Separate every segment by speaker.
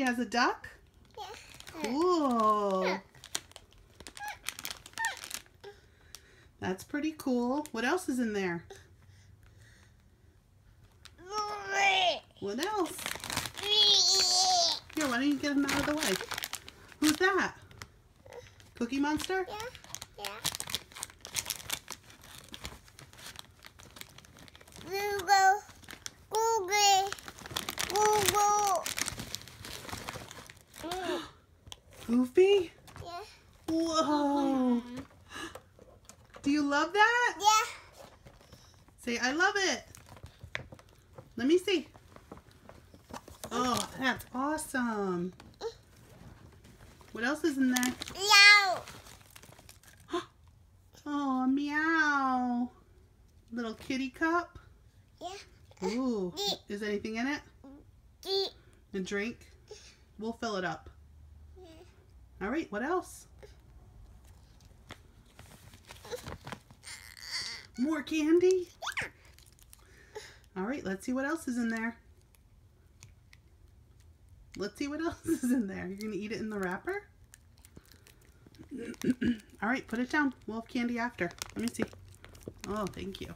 Speaker 1: he has a duck?
Speaker 2: Yeah.
Speaker 1: Cool. That's pretty cool. What else is in there? What else? Here, why don't you get him out of the way? Who's that? Cookie Monster?
Speaker 2: Yeah. Yeah. Google. Google. Google.
Speaker 1: Goofy?
Speaker 2: Yeah.
Speaker 1: Whoa. Do you love that?
Speaker 2: Yeah.
Speaker 1: Say, I love it. Let me see. Oh, that's awesome. What else is in there?
Speaker 2: Meow.
Speaker 1: Oh, meow. Little kitty cup.
Speaker 2: Yeah.
Speaker 1: Ooh. Is anything in it? A drink? We'll fill it up. All right, what else? More candy? All right, let's see what else is in there. Let's see what else is in there. You're going to eat it in the wrapper? All right, put it down. We'll have candy after. Let me see. Oh, thank you.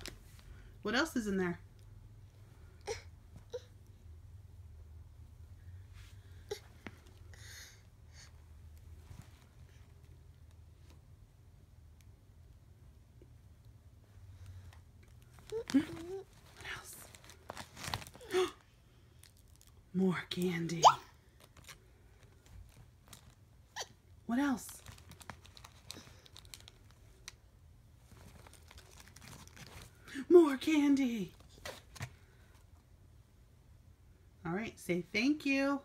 Speaker 1: What else is in there? What else? More candy. What else? More candy. All right, say thank you.